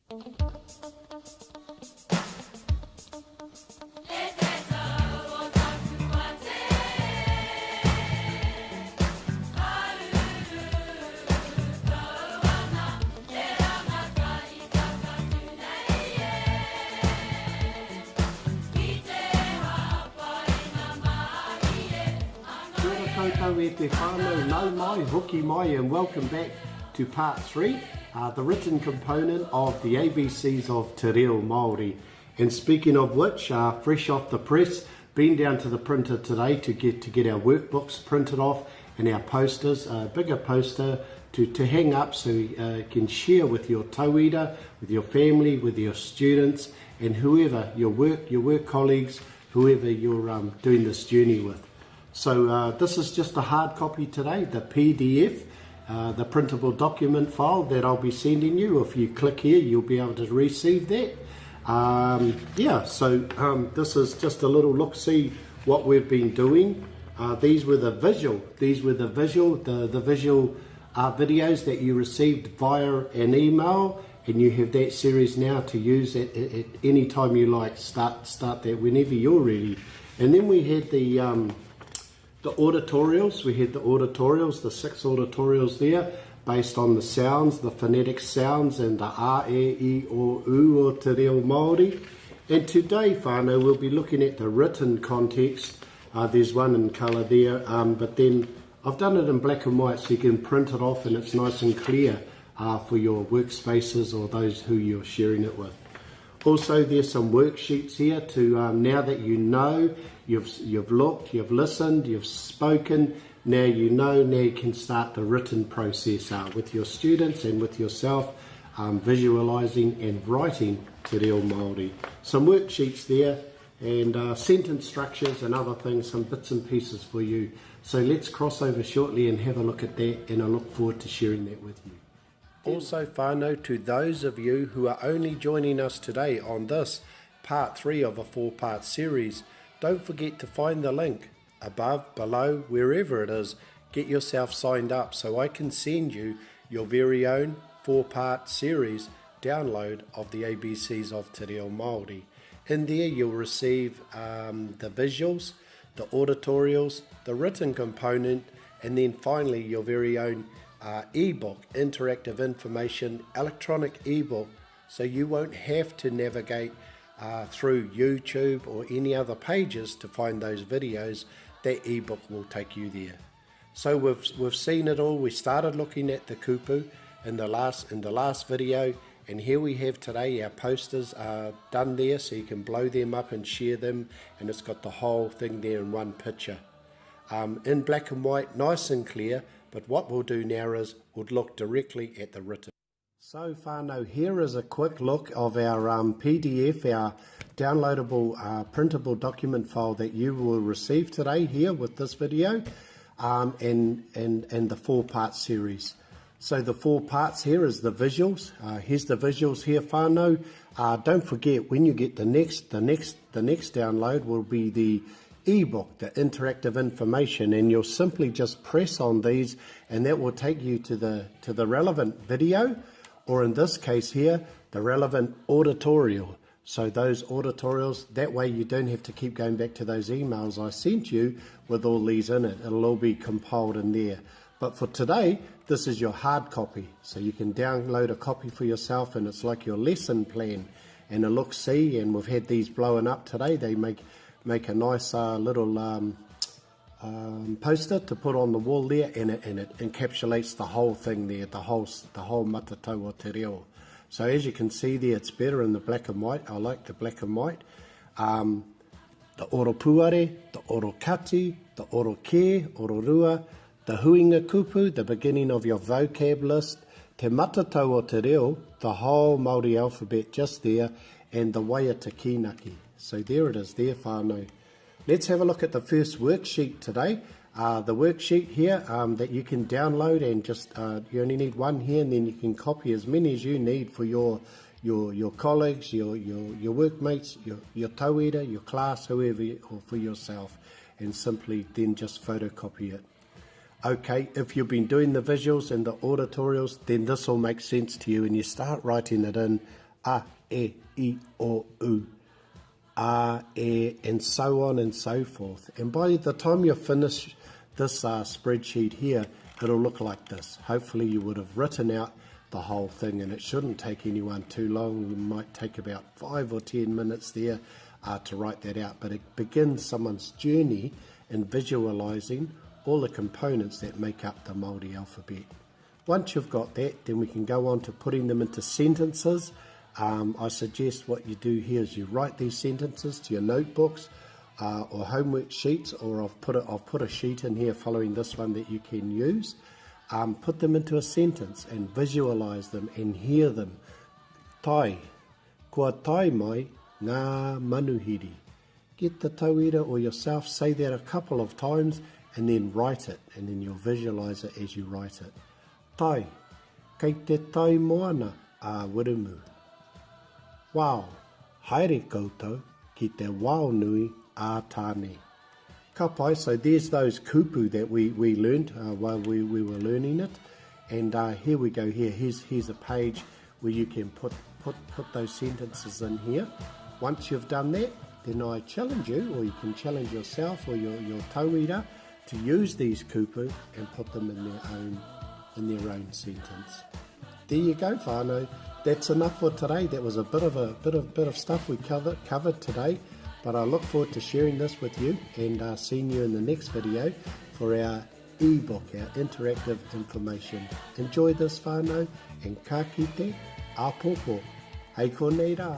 And welcome back to part 3, the written component of the ABCs of Te Reo Māori. And speaking of which, fresh off the press, been down to the printer today to get our workbooks printed off and our posters, a bigger poster to hang up so you can share with your tauira, with your family, with your students, and whoever, your work colleagues, whoever you're doing this journey with. So this is just a hard copy today, the PDF, the printable document file that I'll be sending you. If you click here, you'll be able to receive that. This is just a little look-see what we've been doing. These were the visual videos that you received via an email, and you have that series now to use at any time you like. Start that whenever you're ready. And then we had the auditorials. We had the auditorials, the 6 auditorials there, based on the sounds, the phonetic sounds, and the a, e, I, o, u, o Te Reo Māori. And today, whānau, we'll be looking at the written context. There's one in colour there, but then I've done it in black and white so you can print it off and it's nice and clear for your workspaces or those who you're sharing it with. Also, there's some worksheets here to now that you know, you've looked, you've listened, you've spoken. Now you know. Now you can start the written process with your students and with yourself, visualising and writing Te Reo Māori. Some worksheets there and sentence structures and other things, some bits and pieces for you. So let's cross over shortly and have a look at that, and I look forward to sharing that with you. Also, whānau, to those of you who are only joining us today on this part 3 of a 4-part series, don't forget to find the link above, below, wherever it is. Get yourself signed up so I can send you your very own 4-part series download of the ABCs of Te Reo Māori. In there you'll receive the visuals, the auditorials, the written component, and then finally your very own iiBOOK, interactive information, electronic iiBOOK, so you won't have to navigate through YouTube or any other pages to find those videos. That iiBOOK will take you there. So we've seen it all. We started looking at the kupu in the last video, and here we have today our posters are done there, so you can blow them up and share them, and it's got the whole thing there in one picture, in black and white, nice and clear. But what we'll do now is we'll look directly at the written. So whānau, here is a quick look of our PDF, our downloadable printable document file that you will receive today here with this video, and the 4-part series. So the 4 parts here is the visuals. Here's the visuals here, whānau. Don't forget, when you get the next download will be the iiBOOK, the interactive information, and you'll simply just press on these and that will take you to the relevant video, or in this case here, the relevant auditorial. So those auditorials, that way you don't have to keep going back to those emails I sent you with all these in it. It'll all be compiled in there. But for today, this is your hard copy. So you can download a copy for yourself, and it's like your lesson plan and a look-see. And we've had these blowing up today. They make a nice little poster to put on the wall there, and it encapsulates the whole thing there, the whole matatau o te reo. So as you can see there, it's better in the black and white. I like the black and white. The oro puare, the oro kati, the oro ke, oro rua, the huinga kupu, the beginning of your vocab list, te matatau o te reo, the whole Māori alphabet just there, and the waiata kinaki. So there it is there, whānau. Let's have a look at the first worksheet today. The worksheet here that you can download, and just you only need one here, and then you can copy as many as you need for your colleagues, your workmates, your tauira, your class, whoever, or for yourself, and simply then just photocopy it. Okay, if you've been doing the visuals and the auditorials, then this will make sense to you, and you start writing it in a, e, I, o, u, a, e, and so on and so forth. And by the time you finish this spreadsheet here, it'll look like this. Hopefully you would have written out the whole thing, and it shouldn't take anyone too long. You might take about 5 or 10 minutes there to write that out, but it begins someone's journey in visualizing all the components that make up the Māori alphabet. Once you've got that, then we can go on to putting them into sentences. I suggest what you do here is you write these sentences to your notebooks or homework sheets, or I've put a sheet in here following this one that you can use. Put them into a sentence and visualize them and hear them. Tai, kua tai mai ngā manuhiri. Get the tauira or yourself, say that a couple of times and then write it, and then you'll visualize it as you write it. Tai, kei te tai moana a wirumu. Wow, haere koutou ki te wao nui a tāne. Ka pai, so there's those kupu that we learned while we were learning it. And here we go here. Here's a page where you can put those sentences in here. Once you've done that, then I challenge you, or you can challenge yourself or your tauira to use these kupu and put them in their own sentence. There you go, whānau. That's enough for today. That was a bit of stuff we covered today. But I look forward to sharing this with you and seeing you in the next video for our iiBOOK, our interactive information. Enjoy this whānau, and ka kite a popo. Hei konei rā.